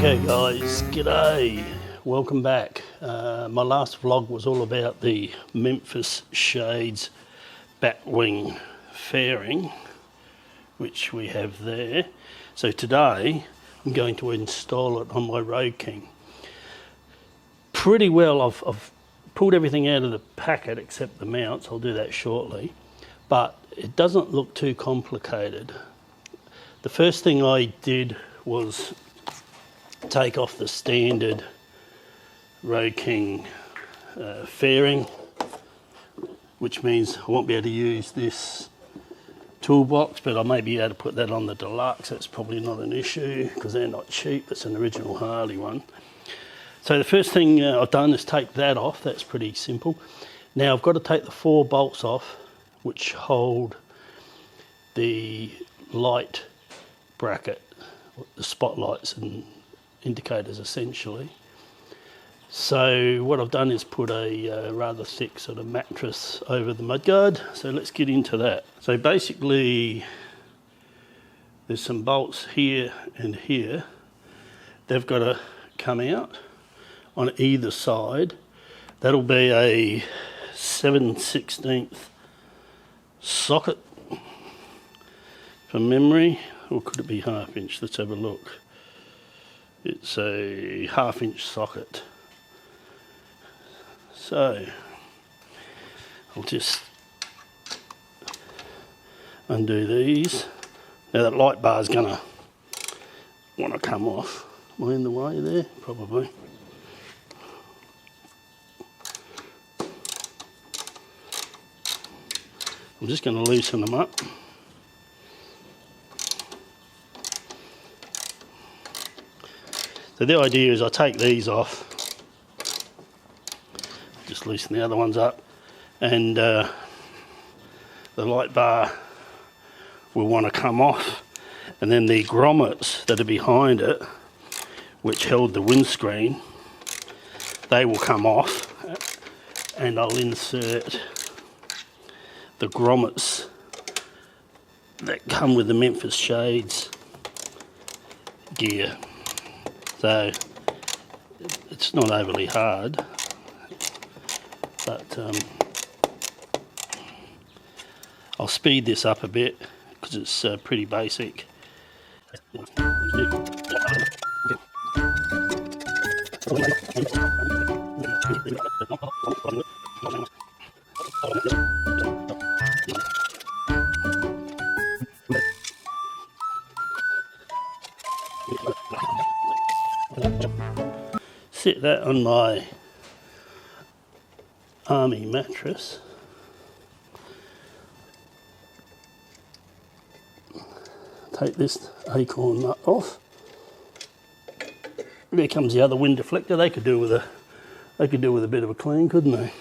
Okay guys, g'day, welcome back. My last vlog was all about the Memphis shades batwing fairing, which we have there. So today I'm going to install it on my Road King. Pretty well, I've pulled everything out of the packet except the mounts. I'll do that shortly, but it doesn't look too complicated. The first thing I did was take off the standard Road King fairing, which means I won't be able to use this toolbox, but I may be able to put that on the deluxe. That's probably not an issue because they're not cheap. It's an original Harley one. So the first thing I've done is take that off. That's pretty simple. Now I've got to take the 4 bolts off which hold the light bracket, the spotlights and indicators essentially. So what I've done is put a rather thick sort of mattress over the mudguard. So let's get into that. So basically there's some bolts here and here. They've got to come out on either side. That'll be a 7/16 socket from memory, or could it be 1/2 inch? Let's have a look. It's a 1/2 inch socket. So I'll just undo these. Now that light bar is gonna want to come off. Am I in the way there? Probably. I'm just going to loosen them up. So the idea is I take these off, just loosen the other ones up, and the light bar will want to come off, and then the grommets that are behind it, which held the windscreen, they will come off, and I'll insert the grommets that come with the Memphis shades gear. So it's not overly hard, but I'll speed this up a bit because it's pretty basic. Sit that on my army mattress. Take this acorn nut off. There comes the other wind deflector. They could do with a bit of a clean, couldn't they?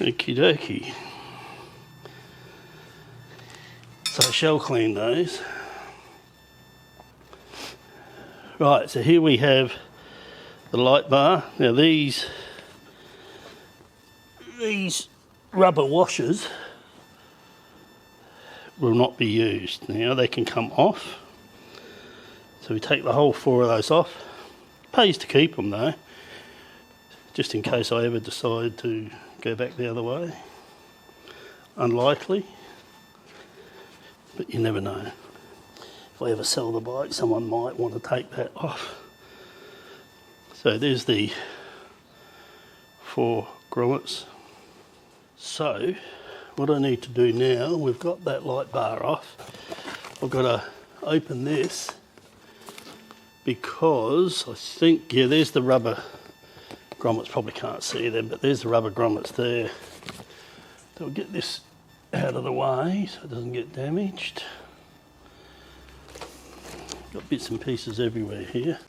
Okie dokie. So I shall clean those. Right, so here we have the light bar. Now these rubber washers will not be used. Now they can come off. So we take the whole 4 of those off. Pays to keep them though, just in case I ever decide to go back the other way. Unlikely, but you never know. If I ever sell the bike, someone might want to take that off. So there's the 4 grommets. So what I need to do now, we've got that light bar off. I've got to open this because I think, yeah, there's the rubber grommets. Probably can't see them, but there's the rubber grommets there. So I'll get this out of the way so it doesn't get damaged. Got bits and pieces everywhere here.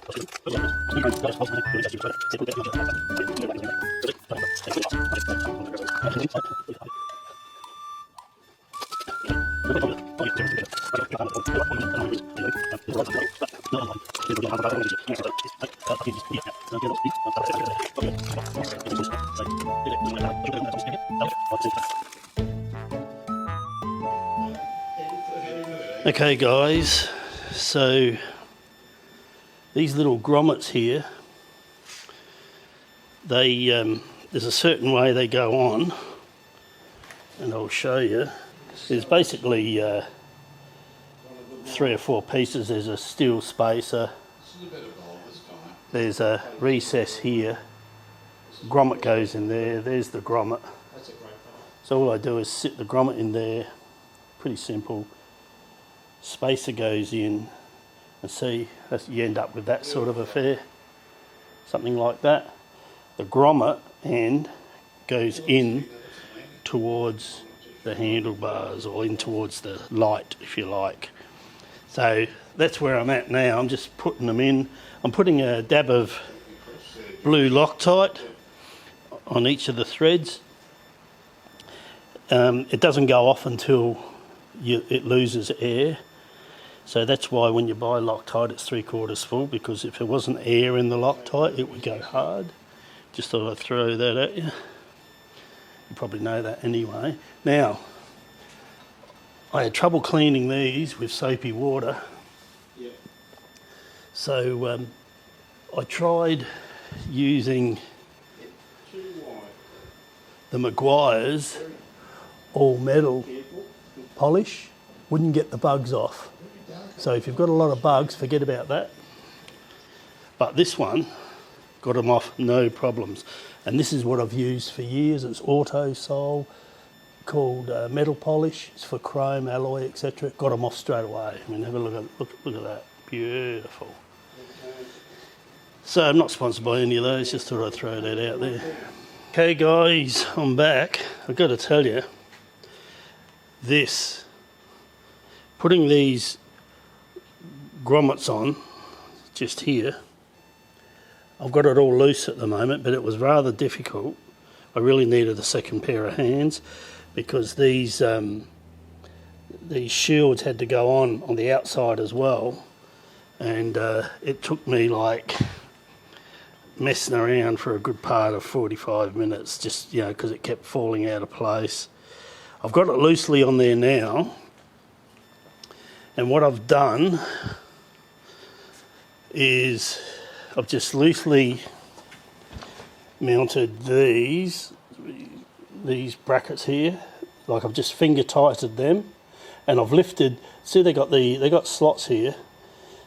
Okay guys, so these little grommets here, they there's a certain way they go on, and I'll show you. There's basically 3 or 4 pieces. There's a steel spacer, there's a recess here, grommet goes in there, there's the grommet. So all I do is sit the grommet in there, pretty simple. Spacer goes in, and see, you end up with that sort of affair, something like that. The grommet end goes in towards the handlebars, or in towards the light, if you like. So that's where I'm at now. I'm just putting them in. I'm putting a dab of blue Loctite on each of the threads. It doesn't go off until it loses air. So that's why when you buy Loctite it's 3/4 full, because if there wasn't air in the Loctite it would go hard. Just thought I'd throw that at you. You probably know that anyway. Now, I had trouble cleaning these with soapy water. Yeah. So I tried using the Meguiar's all metal polish. Wouldn't get the bugs off. So if you've got a lot of bugs, forget about that. But this one got them off no problems. And this is what I've used for years. It's Auto Sol, called metal polish. It's for chrome, alloy, etc. Got them off straight away. I mean, have a look at that. Beautiful. So I'm not sponsored by any of those, just thought I'd throw that out there. Okay guys, I'm back. I've got to tell you, putting these grommets on, just here, I've got it all loose at the moment, but it was rather difficult. I really needed a second pair of hands, because these shields had to go on the outside as well, and it took me like messing around for a good part of 45 minutes, just, you know, because it kept falling out of place. I've got it loosely on there now, and what I've done is I've just loosely mounted these brackets here, like I've just finger tightened them, and I've lifted. See, they got slots here.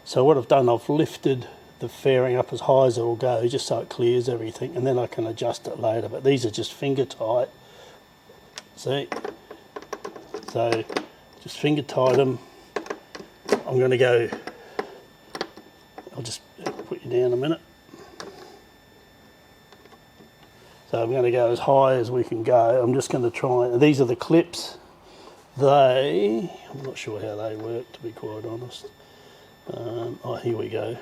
So what I've done, I've lifted the fairing up as high as it will go, just so it clears everything, and then I can adjust it later. But these are just finger tight. See, so just finger tight them. I'm going to go. I'll just put you down a minute. So I'm going to go as high as we can go. I'm just going to try. These are the clips. I'm not sure how they work, to be quite honest. Oh, here we go.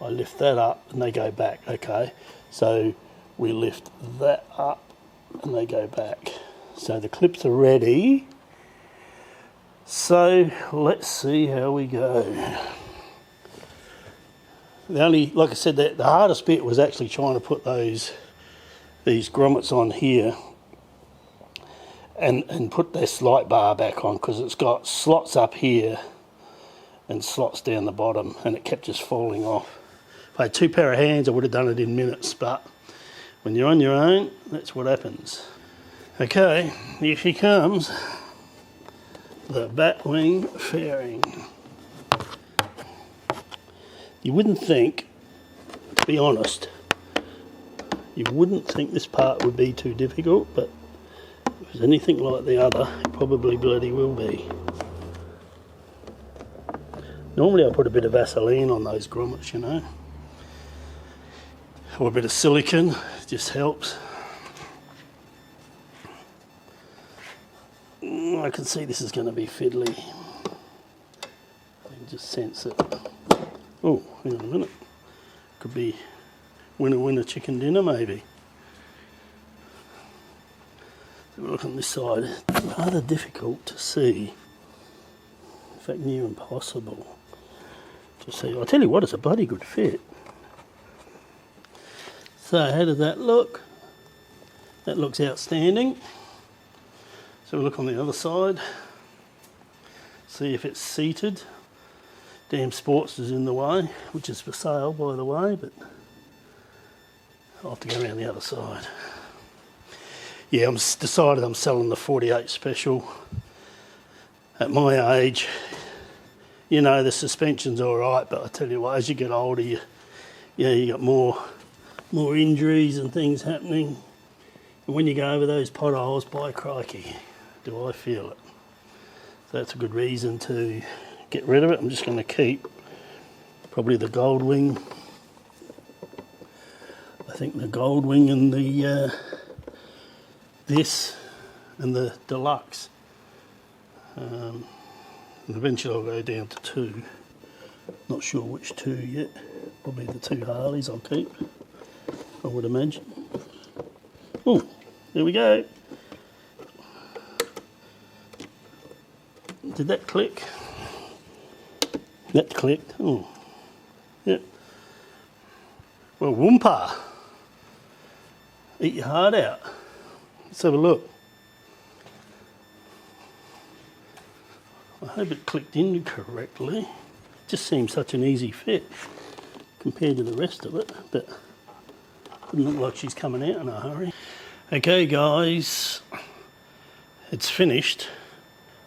I lift that up and they go back. Okay, so we lift that up and they go back. So the clips are ready. So let's see how we go. Like I said, the hardest bit was actually trying to put these grommets on here and put this light bar back on, because it's got slots up here and slots down the bottom, and it kept just falling off. If I had 2 pair of hands I would have done it in minutes, but when you're on your own, that's what happens. Okay, here she comes, the batwing fairing. You wouldn't think, to be honest, you wouldn't think this part would be too difficult, but if it's anything like the other, it probably bloody will be. Normally I put a bit of Vaseline on those grommets, you know, or a bit of silicone, it just helps. I can see this is going to be fiddly. I can just sense it. Oh, hang on a minute. Could be winner chicken dinner maybe. So look on this side. It's rather difficult to see. In fact, near impossible to see. I'll tell you what, it's a bloody good fit. So how does that look? That looks outstanding. So we look on the other side. see if it's seated. Damn Sportster's in the way, which is for sale by the way, but I'll have to go around the other side. Yeah, I'm decided I'm selling the 48 Special. At my age, you know, the suspension's all right, but I tell you what, as you get older, you got more injuries and things happening. And when you go over those potholes, by crikey, do I feel it. So that's a good reason to get rid of it. I'm just going to keep probably the gold wing. I think the gold wing and the this and the deluxe. And eventually I'll go down to 2. Not sure which 2 yet. Probably the 2 Harleys I'll keep, I would imagine. Oh, there we go. Did that click? That clicked. Oh, yeah. Well, Whoompa. Eat your heart out. Let's have a look. I hope it clicked in correctly. It just seems such an easy fit compared to the rest of it, but doesn't look like she's coming out in a hurry. Okay guys, it's finished.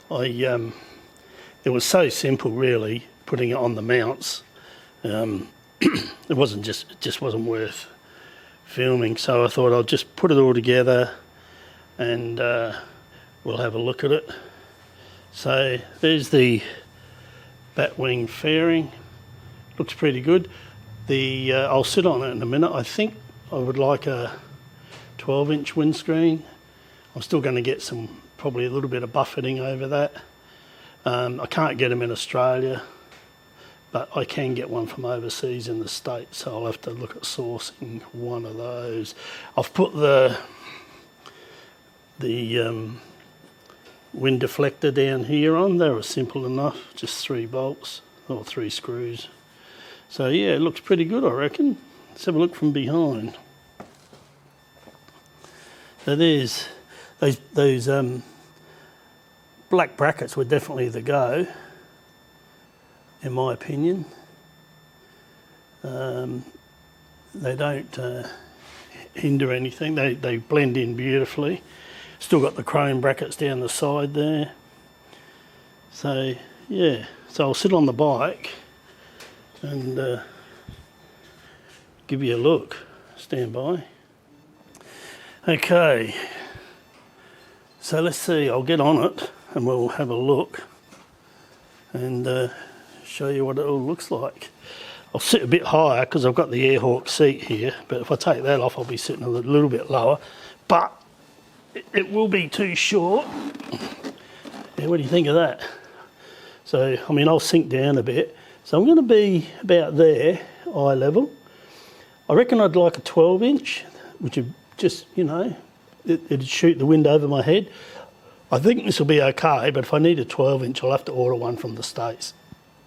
It was so simple really, putting it on the mounts. It just wasn't worth filming, so I thought I'll just put it all together and we'll have a look at it. So there's the batwing fairing, looks pretty good. I'll sit on it in a minute. I think I would like a 12-inch windscreen. I'm still going to get probably a little bit of buffeting over that. I can't get them in Australia, but I can get one from overseas in the States, so I'll have to look at sourcing one of those. I've put the wind deflector down here on. They were simple enough, just 3 bolts or 3 screws. So yeah, it looks pretty good, I reckon. Let's have a look from behind. So there's those black brackets were definitely the go, in my opinion. They don't hinder anything. They blend in beautifully. Still got the chrome brackets down the side there. So yeah, so I'll sit on the bike and give you a look. Stand by. Okay, so let's see, I'll get on it and we'll have a look and show you what it all looks like. I'll sit a bit higher because I've got the Airhawk seat here, but if I take that off I'll be sitting a little bit lower, but it will be too short. Yeah, what do you think of that? So, I mean, I'll sink down a bit. So I'm going to be about there, eye level. I reckon I'd like a 12-inch, which would just, you know, it'd shoot the wind over my head. I think this will be okay, but if I need a 12-inch, I'll have to order one from the States.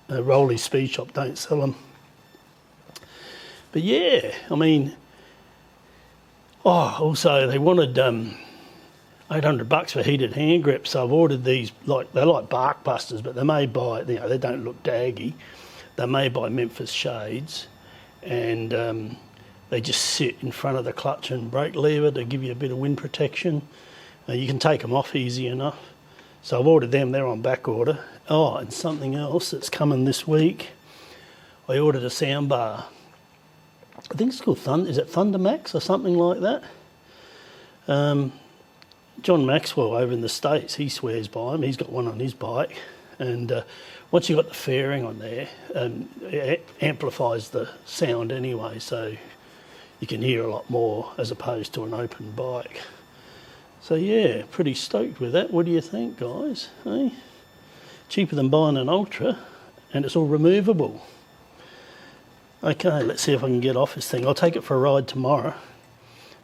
Rolly Speed Shop don't sell them. But yeah, I mean, also they wanted $800 for heated hand grips, so I've ordered these. They're like bark busters, but they're made by, you know, they don't look daggy. They're made by Memphis Shades, and they just sit in front of the clutch and brake lever to give you a bit of wind protection. You can take them off easy enough. So I've ordered them, they're on back order. Oh, and something else that's coming this week. I ordered a sound bar. I think it's called is it Thunder Max or something like that? John Maxwell over in the States, he swears by them. He's got one on his bike. And once you've got the fairing on there, it amplifies the sound anyway, so you can hear a lot more as opposed to an open bike. So yeah, pretty stoked with that. What do you think, guys? Hey? Cheaper than buying an Ultra, and it's all removable. Okay, let's see if I can get off this thing. I'll take it for a ride tomorrow,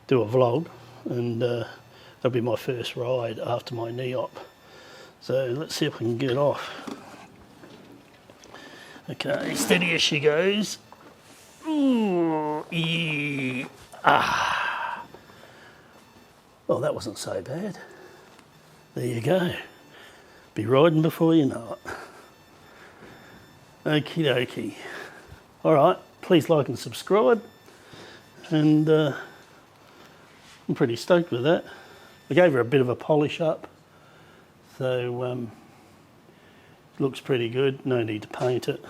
do a vlog, and that'll be my first ride after my knee op. So let's see if I can get off. Okay, steady as she goes. Ooh, yeah. Ah. Well, that wasn't so bad. There you go. Be riding before you know it. Okie dokie. Alright, please like and subscribe, and I'm pretty stoked with that. I gave her a bit of a polish up, so looks pretty good. No need to paint it.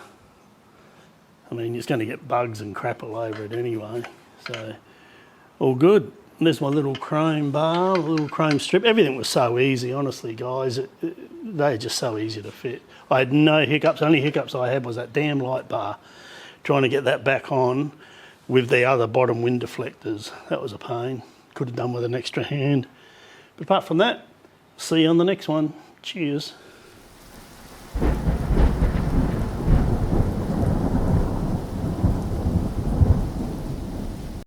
I mean, it's going to get bugs and crap all over it anyway, so all good. And there's my little chrome bar, little chrome strip. Everything was so easy, honestly, guys. They're just so easy to fit. I had no hiccups. The only hiccups I had was that damn light bar, trying to get that back on with the other bottom wind deflectors. That was a pain. Could have done with an extra hand. But apart from that, see you on the next one. Cheers.